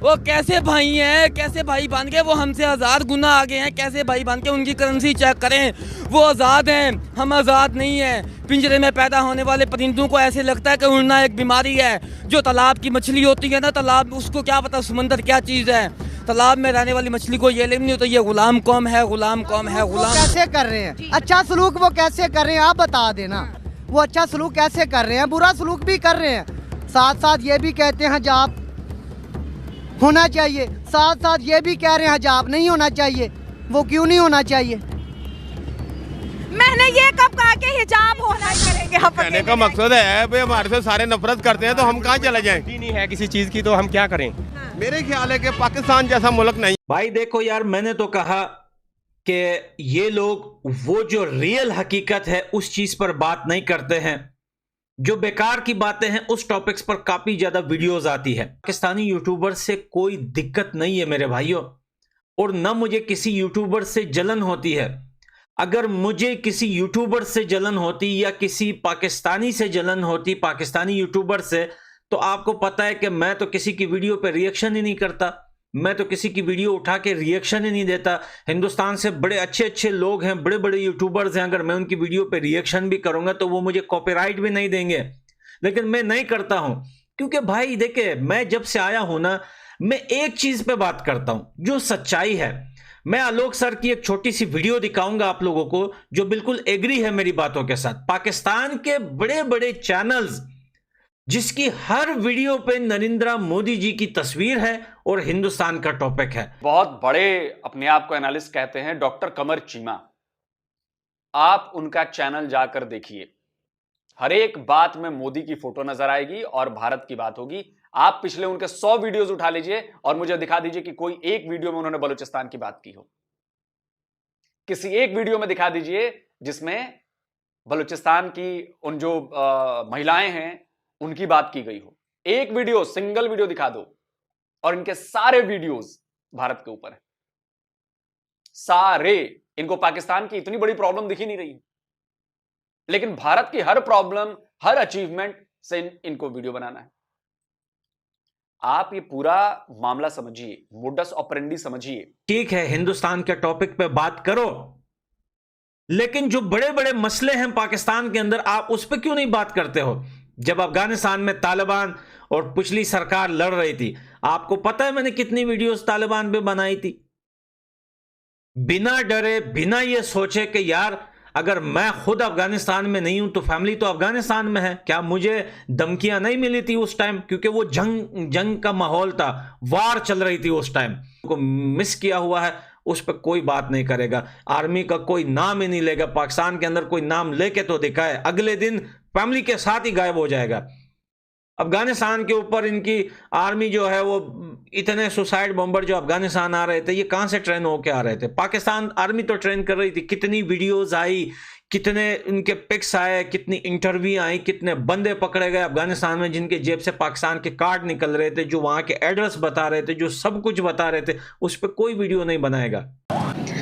वो कैसे भाई हैं, कैसे भाई बन के वो हमसे हज़ार गुना आगे हैं, कैसे भाई बन के उनकी करेंसी चेक करें, वो आज़ाद हैं, हम आज़ाद नहीं हैं। पिंजरे में पैदा होने वाले परिंदों को ऐसे लगता है कि उड़ना एक बीमारी है। जो तालाब की मछली होती है ना, तालाब उसको क्या पता समंदर क्या चीज़ है। तालाब में रहने वाली मछली को ये इल्म नहीं होता ये गुलाम कौम है, गुलाम कौम है, गुलाम। कैसे कर रहे हैं अच्छा सलूक, वो कैसे कर रहे हैं आप बता देना। वो अच्छा सलूक कैसे कर रहे हैं, बुरा सलूक भी कर रहे हैं, साथ साथ ये भी कहते हैं हिजाब होना चाहिए, साथ साथ ये भी कह रहे हैं हिजाब नहीं होना चाहिए। वो क्यों नहीं होना चाहिए? मैंने ये कब कहा कि हिजाब होना करेंगे? आप कहने का मकसद है भाई हमारे से सारे नफरत करते हैं तो हम कहाँ चले जाएं? नहीं है किसी चीज की तो हम क्या करें। मेरे ख्याल है कि पाकिस्तान जैसा मुल्क नहीं। भाई देखो यार, मैंने तो कहा कि ये लोग वो जो रियल हकीकत है उस चीज पर बात नहीं करते हैं, जो बेकार की बातें हैं उस टॉपिक्स पर काफी ज्यादा वीडियोस आती है। पाकिस्तानी यूट्यूबर से कोई दिक्कत नहीं है मेरे भाइयों, और न मुझे किसी यूट्यूबर से जलन होती है। अगर मुझे किसी यूट्यूबर से जलन होती या किसी पाकिस्तानी से जलन होती, पाकिस्तानी यूट्यूबर से, तो आपको पता है कि मैं तो किसी की वीडियो पे रिएक्शन ही नहीं करता, मैं तो किसी की वीडियो उठा के रिएक्शन ही नहीं देता। हिंदुस्तान से बड़े अच्छे अच्छे लोग हैं, बड़े बड़े यूट्यूबर्स हैं, अगर मैं उनकी वीडियो पे रिएक्शन भी करूंगा तो वो मुझे कॉपीराइट भी नहीं देंगे, लेकिन मैं नहीं करता हूं। क्योंकि भाई देखे, मैं जब से आया हूं ना, मैं एक चीज पे बात करता हूं जो सच्चाई है। मैं आलोक सर की एक छोटी सी वीडियो दिखाऊंगा आप लोगों को जो बिल्कुल एग्री है मेरी बातों के साथ। पाकिस्तान के बड़े बड़े चैनल्स जिसकी हर वीडियो पे नरेंद्र मोदी जी की तस्वीर है और हिंदुस्तान का टॉपिक है। बहुत बड़े अपने आप को एनालिस्ट कहते हैं डॉक्टर कमर चीमा। आप उनका चैनल जाकर देखिए, हर एक बात में मोदी की फोटो नजर आएगी और भारत की बात होगी। आप पिछले उनके 100 वीडियोस उठा लीजिए और मुझे दिखा दीजिए कि कोई एक वीडियो में उन्होंने बलूचिस्तान की बात की हो। किसी एक वीडियो में दिखा दीजिए जिसमें बलूचिस्तान की उन जो महिलाएं हैं उनकी बात की गई हो। एक वीडियो, सिंगल वीडियो दिखा दो, और इनके सारे वीडियोस भारत के ऊपर है, सारे। इनको पाकिस्तान की इतनी बड़ी प्रॉब्लम दिख ही नहीं रही, लेकिन भारत की हर प्रॉब्लम, हर अचीवमेंट से इनको वीडियो बनाना है। आप ये पूरा मामला समझिए, मोडस ऑपरेंडी समझिए। ठीक है, हिंदुस्तान के टॉपिक पे बात करो, लेकिन जो बड़े बड़े मसले हैं पाकिस्तान के अंदर, आप उस पर क्यों नहीं बात करते हो? जब अफगानिस्तान में तालिबान और पिछली सरकार लड़ रही थी, आपको पता है मैंने कितनी वीडियोस तालिबान पे बनाई थी, बिना डरे, बिना ये सोचे कि यार अगर मैं खुद अफगानिस्तान में नहीं हूं तो फैमिली तो अफगानिस्तान में है, क्या मुझे धमकियां नहीं मिली थी उस टाइम? क्योंकि वो जंग का माहौल था, वार चल रही थी उस टाइम। को मिस किया हुआ है उस पर कोई बात नहीं करेगा, आर्मी का कोई नाम ही नहीं लेगा। पाकिस्तान के अंदर कोई नाम लेके तो दिखाए, अगले दिन फैमिली के साथ ही गायब हो जाएगा। अफगानिस्तान के ऊपर इनकी आर्मी जो है, वो इतने सुसाइड बॉम्बर जो अफगानिस्तान आ रहे थे, ये कहां से ट्रेन होके आ रहे थे? पाकिस्तान आर्मी तो ट्रेन कर रही थी। कितनी वीडियोस आई, कितने इनके पिक्स आए, कितनी इंटरव्यू आई, कितने बंदे पकड़े गए अफगानिस्तान में जिनके जेब से पाकिस्तान के कार्ड निकल रहे थे, जो वहां के एड्रेस बता रहे थे, जो सब कुछ बता रहे थे। उस पर कोई वीडियो नहीं बनाएगा।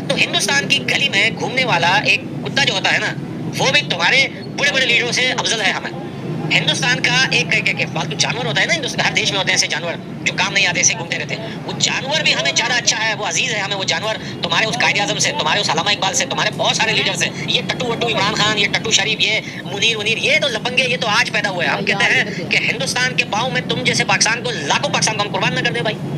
तो हिंदुस्तान की गली में घूमने वाला एक कुत्ता जो होता है ना, वो भी तुम्हारे बड़े बड़े लीडरों से अफजल है। हमें हिंदुस्तान का एक फालतू जानवर होता है ना, हिंदुस्तान हर देश में होते हैं ऐसे जानवर जो काम नहीं आते, ऐसे घूमते रहते हैं। वो जानवर भी हमें ज्यादा अच्छा है, वो अजीज है हमें। वो जानवर तुम्हारे उस कायदे आजम से, तुम्हारे उस अल्लामा इकबाल से, तुम्हारे बहुत सारे लीडर से, ये टट्टू वट्टू इमरान खान, ये टट्टू शरीफ, ये मुनीर, ये तो लपंगे, ये तो आज पैदा हुए। हम कहते हैं कि हिंदुस्तान के पाँव में तुम जैसे पाकिस्तान को, लाखों पाकिस्तान को हम कुर्बान न कर दे भाई।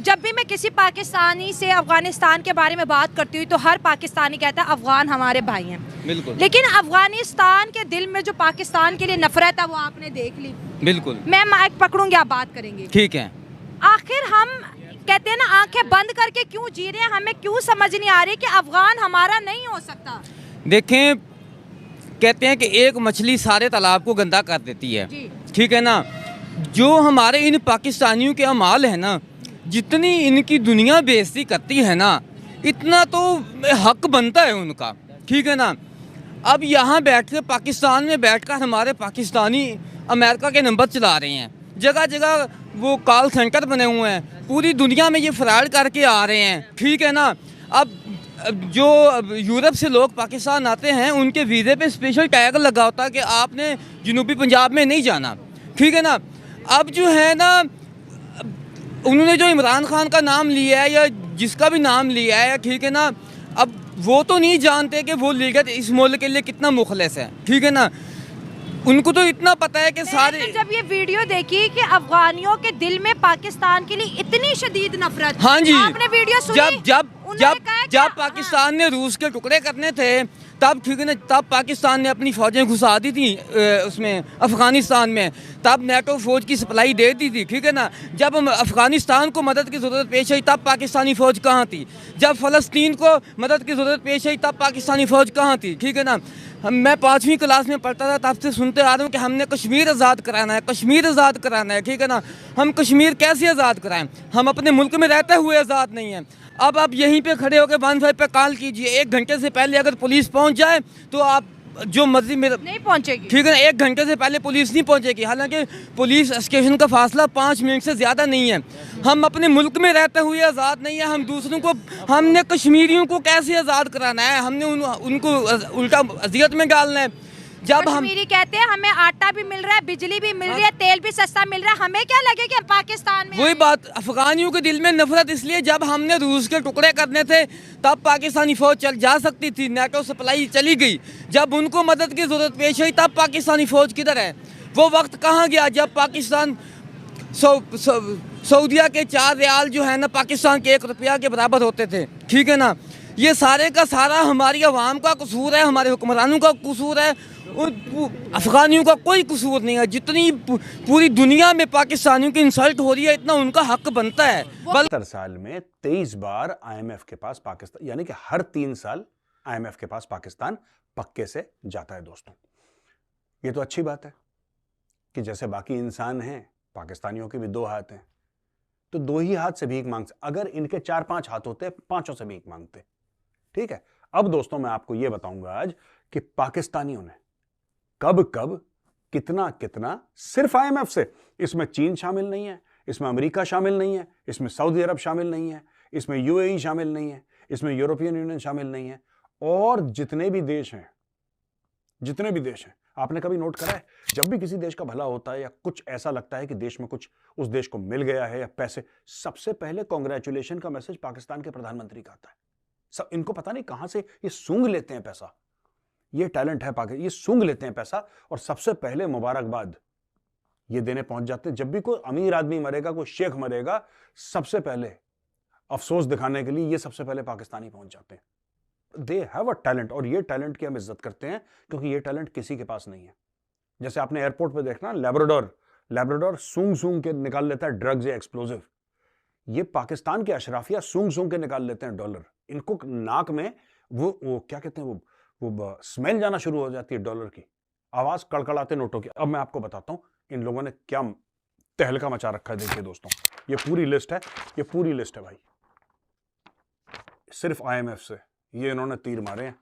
जब भी मैं किसी पाकिस्तानी से अफगानिस्तान के बारे में बात करती हूँ तो हर पाकिस्तानी कहता है अफगान हमारे भाई हैं। बिल्कुल। लेकिन अफगानिस्तान के दिल में जो पाकिस्तान के लिए नफरत है वो आपने देख ली। बिल्कुल। मैं माइक पकड़ूंगी, आप बात करेंगे, ठीक है। आखिर हम कहते हैं ना, आंखें बंद करके क्यों जी रहे हैं? हमें क्यों समझ नहीं आ रही कि अफगान हमारा नहीं हो सकता? देखें, कहते हैं कि एक मछली सारे तालाब को गंदा कर देती है, ठीक है ना। जो हमारे इन पाकिस्तानियों के अमाल है ना, जितनी इनकी दुनिया बेइज्जती करती है ना, इतना तो हक बनता है उनका, ठीक है ना। अब यहाँ बैठ के पाकिस्तान में बैठकर हमारे पाकिस्तानी अमेरिका के नंबर चला रहे हैं, जगह जगह वो कॉल सेंटर बने हुए हैं, पूरी दुनिया में ये फ्रॉड करके आ रहे हैं, ठीक है ना। अब जो यूरोप से लोग पाकिस्तान आते हैं उनके वीज़े पे स्पेशल टैग लगा होता है कि आपने जनूबी पंजाब में नहीं जाना, ठीक है ना। अब जो है ना, उन्होंने जो इमरान खान का नाम लिया है या जिसका भी नाम लिया है, ठीक है ना, अब वो तो नहीं जानते कि वो लीगत इस मुल्क के लिए कितना मुखलिस है, ठीक है ना। उनको तो इतना पता है कि सारे मैंने जब ये वीडियो देखी कि अफगानियों के दिल में पाकिस्तान के लिए इतनी शदीद नफरत, हाँ जी, आपने वीडियो सुनी? जब पाकिस्तान ने रूस के टुकड़े करने थे तब, ठीक है ना, तब पाकिस्तान ने अपनी फौजें घुसा दी थी उसमें अफगानिस्तान में, तब नेटो फौज की सप्लाई दे दी थी, ठीक है ना। जब हम अफगानिस्तान को मदद की ज़रूरत पेश आई तब पाकिस्तानी फ़ौज कहाँ थी? जब फ़लस्तीन को मदद की ज़रूरत पेश आई तब पाकिस्तानी फ़ौज कहाँ थी? ठीक है ना। मैं 5वीं क्लास में पढ़ता था तब से सुनते आ रहा हूँ कि हमने कश्मीर आज़ाद कराना है, कश्मीर आज़ाद कराना है, ठीक है ना। हम कश्मीर कैसे आज़ाद कराएं? हम अपने मुल्क में रहते हुए आज़ाद नहीं हैं। अब आप यहीं पे खड़े होकर 15 पे कॉल कीजिए, 1 घंटे से पहले अगर पुलिस पहुंच जाए तो आप जो मर्जी मेरा नहीं पहुंचेगी, ठीक है ना, 1 घंटे से पहले पुलिस नहीं पहुंचेगी। हालांकि पुलिस स्टेशन का फासला 5 मिनट से ज़्यादा नहीं है। हम अपने मुल्क में रहते हुए आज़ाद नहीं है। हम दूसरों को, हमने कश्मीरियों को कैसे आज़ाद कराना है? हमने उनको उल्टा अजियत में डालना है। जब हम कश्मीरी कहते हैं हमें आटा भी मिल रहा है, बिजली भी मिल रही है, तेल भी सस्ता मिल रहा है, हमें क्या लगे कि पाकिस्तान में वही बात, अफगानियों के दिल में नफरत इसलिए, जब हमने रूस के टुकड़े करने थे तब पाकिस्तानी फौज चल जा सकती थी, नेटो सप्लाई चली गई। जब उनको मदद की ज़रूरत पेश आई तब पाकिस्तानी फौज किधर है? वो वक्त कहाँ गया जब पाकिस्तान सऊदिया के 4 रियाल जो है ना पाकिस्तान के 1 रुपया के बराबर होते थे, ठीक है ना। ये सारे का सारा हमारी अवाम का कसूर है, हमारे हुक्मरानों का कसूर है, अफगानियों का कोई कसूर नहीं है। जितनी पूरी दुनिया में पाकिस्तानियों की इंसल्ट हो रही है इतना उनका हक बनता है। 70 साल में 23 बार IMF के पास पाकिस्तान, यानी कि हर 3 साल IMF के पास पाकिस्तान पक्के से जाता है दोस्तों। ये तो अच्छी बात है कि जैसे बाकी इंसान हैं, पाकिस्तानियों के भी 2 हाथ हैं, तो 2 ही हाथ से भीख मांगते। अगर इनके 4-5 हाथ होते, 5 से भीख मांगते, ठीक है। अब दोस्तों मैं आपको यह बताऊंगा आज कि पाकिस्तानियों ने कब कब कितना कितना, सिर्फ IMF से, इसमें चीन शामिल नहीं है, इसमें अमेरिका शामिल नहीं है, इसमें सऊदी अरब शामिल नहीं है, इसमें UAE शामिल नहीं है, इसमें यूरोपियन यूनियन शामिल नहीं है, और जितने भी देश हैं, आपने कभी नोट करा है जब भी किसी देश का भला होता है या कुछ ऐसा लगता है कि देश में कुछ उस देश को मिल गया है या पैसे, सबसे पहले कांग्रेचुलेशन का मैसेज पाकिस्तान के प्रधानमंत्री का आता है। सब इनको पता नहीं कहां से ये सूंघ लेते हैं पैसा, ये टैलेंट है पाकिस्तान, ये सूंघ लेते हैं पैसा और सबसे पहले मुबारकबाद ये देने पहुंच जाते हैं। जब भी कोई अमीर आदमी मरेगा, कोई शेख मरेगा, सबसे पहले अफसोस दिखाने के लिए ये सबसे पहले पाकिस्तानी पहुंच जाते हैं। दे हैव अ टैलेंट, और ये टैलेंट की हम इज्जत करते हैं क्योंकि ये टैलेंट किसी के पास नहीं है। जैसे आपने एयरपोर्ट पे देखना, लैब्राडोर सूंघ सूंघ के निकाल लेता है ड्रग्स या एक्सप्लोजिव। ये पाकिस्तान के अशराफिया सूंघ सूंघ के निकाल लेते हैं डॉलर। इनको नाक में वो क्या कहते हैं, वो स्मेल जाना शुरू हो जाती है डॉलर की, आवाज कड़कड़ाते नोटों की। अब मैं आपको बताता हूं इन लोगों ने क्या तहलका मचा रखा है। देखिए दोस्तों, ये पूरी लिस्ट है भाई, सिर्फ IMF से ये इन्होंने तीर मारे हैं।